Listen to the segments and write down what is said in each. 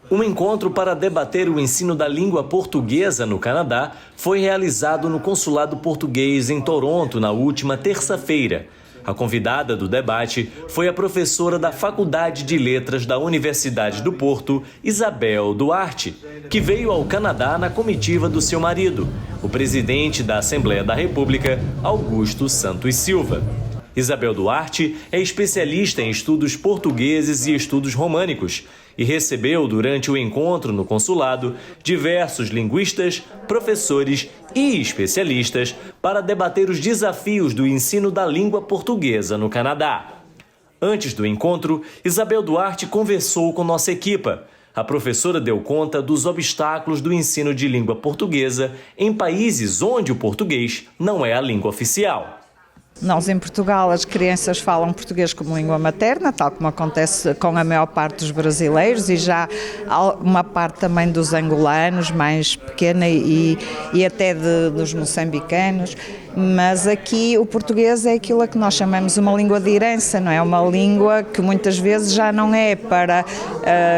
Um encontro para debater o ensino da língua portuguesa no Canadá foi realizado no Consulado Português em Toronto na última terça-feira. A convidada do debate foi a professora da Faculdade de Letras da Universidade do Porto, Isabel Duarte, que veio ao Canadá na comitiva do seu marido, o presidente da Assembleia da República, Augusto Santos Silva. Isabel Duarte é especialista em estudos portugueses e estudos românicos e recebeu, durante o encontro no consulado, diversos linguistas, professores e especialistas para debater os desafios do ensino da língua portuguesa no Canadá. Antes do encontro, Isabel Duarte conversou com nossa equipa. A professora deu conta dos obstáculos do ensino de língua portuguesa em países onde o português não é a língua oficial. Nós em Portugal as crianças falam português como língua materna, tal como acontece com a maior parte dos brasileiros e já uma parte também dos angolanos, mais pequena e até dos moçambicanos. Mas aqui o português é aquilo a que nós chamamos uma língua de herança, não é? Uma língua que muitas vezes já não é para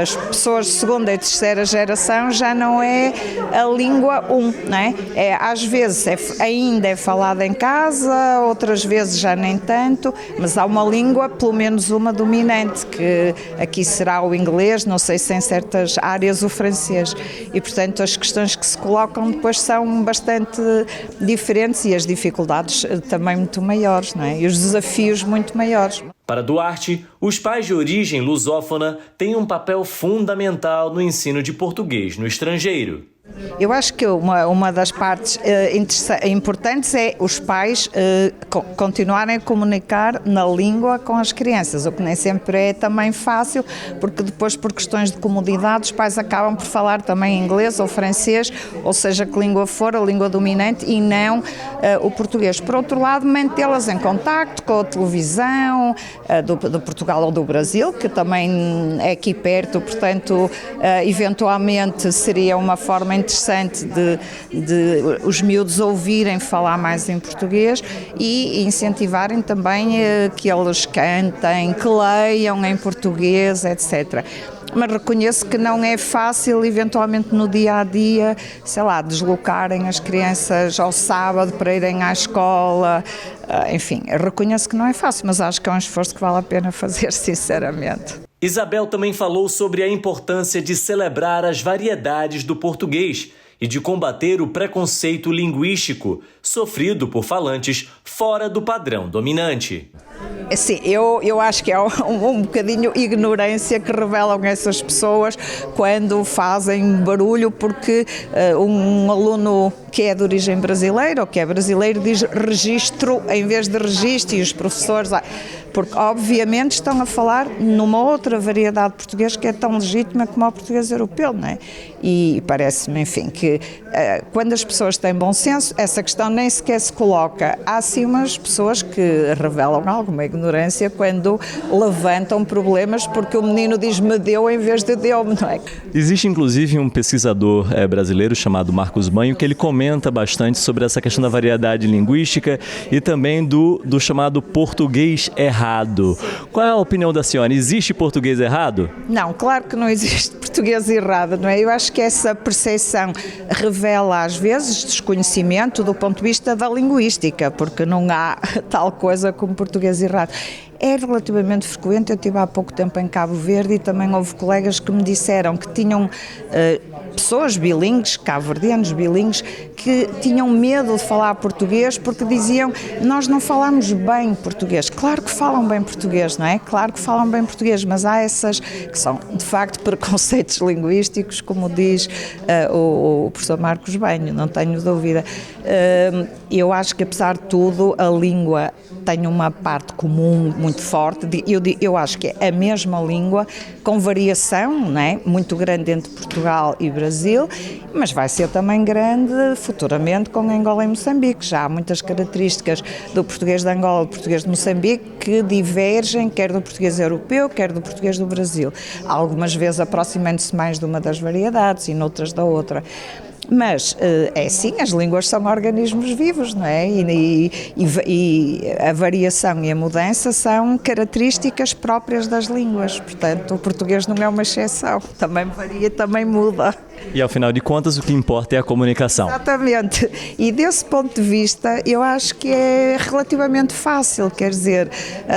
as pessoas de segunda e terceira geração, já não é a língua não é? Às vezes ainda é falada em casa, outras vezes já nem tanto, mas há uma língua, pelo menos uma dominante, que aqui será o inglês, não sei se em certas áreas o francês. E, portanto, as questões que se colocam depois são bastante diferentes e as dificuldades também muito maiores, não é? E os desafios muito maiores. Para Duarte, os pais de origem lusófona têm um papel fundamental no ensino de português no estrangeiro. Eu acho que uma das partes importantes é os pais continuarem a comunicar na língua com as crianças, o que nem sempre é também fácil, porque depois, por questões de comodidade, os pais acabam por falar também inglês ou francês, ou seja, que língua for, a língua dominante, e não o português. Por outro lado, mantê-las em contacto com a televisão do Portugal ou do Brasil, que também é aqui perto, portanto, eventualmente seria uma forma interessante de os miúdos ouvirem falar mais em português e incentivarem também que eles cantem, que leiam em português, etc. Mas reconheço que não é fácil, eventualmente no dia-a-dia, sei lá, deslocarem as crianças ao sábado para irem à escola, enfim, reconheço que não é fácil, mas acho que é um esforço que vale a pena fazer, sinceramente. Isabel também falou sobre a importância de celebrar as variedades do português e de combater o preconceito linguístico sofrido por falantes fora do padrão dominante. Sim, eu acho que é um bocadinho ignorância que revelam essas pessoas quando fazem barulho, porque um aluno que é de origem brasileira ou que é brasileiro diz registro em vez de registro, e os professores, porque obviamente estão a falar numa outra variedade de português que é tão legítima como o português europeu, não é? E parece-me, enfim, que quando as pessoas têm bom senso, essa questão nem sequer se coloca. Há sim umas pessoas que revelam alguma ignorância quando levantam problemas porque o menino diz me deu em vez de deu-me, não é? Existe inclusive um pesquisador brasileiro chamado Marcos Banho que ele comenta bastante sobre essa questão da variedade linguística e também do chamado português errado. Qual é a opinião da senhora? Existe português errado? Não, claro que não existe português errado, não é? Eu acho que essa percepção revela às vezes desconhecimento do ponto de vista da linguística, porque não há tal coisa como português errado. É relativamente frequente, eu estive há pouco tempo em Cabo Verde e também houve colegas que me disseram que tinham pessoas bilíngues, cabo-verdianos bilíngues, que tinham medo de falar português porque diziam nós não falamos bem português. Claro que falam bem português, não é? Claro que falam bem português, mas há essas que são de facto preconceitos linguísticos, como diz o professor Marcos Banho, não tenho dúvida. Eu acho que apesar de tudo a língua tem uma parte comum muito forte, eu acho que é a mesma língua, com variação, não é? Muito grande entre Portugal e Brasil, mas vai ser também grande futuramente com Angola e Moçambique. Já há muitas características do português de Angola e do português de Moçambique que divergem, quer do português europeu, quer do português do Brasil. Algumas vezes aproximando-se mais de uma das variedades e noutras da outra. Mas é sim, as línguas são organismos vivos, não é? E a variação e a mudança são características próprias das línguas, portanto o português não é uma exceção, também varia, também muda. E ao final de contas o que importa é a comunicação. Exatamente, e desse ponto de vista eu acho que é relativamente fácil, quer dizer,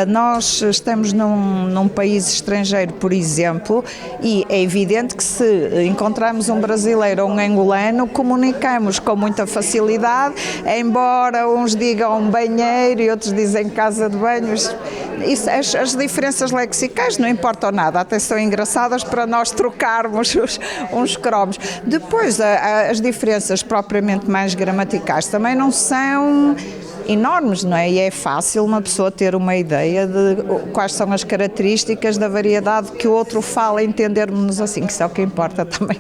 nós estamos num país estrangeiro, por exemplo, e é evidente que se encontrarmos um brasileiro ou um angolano, comunicamos com muita facilidade, embora uns digam banheiro e outros dizem casa de banhos. Isso, as diferenças lexicais não importam nada, até são engraçadas para nós trocarmos uns cromos. Depois, as diferenças propriamente mais gramaticais também não são enormes, não é? E é fácil uma pessoa ter uma ideia de quais são as características da variedade que o outro fala, entendermos assim, que isso é o que importa também.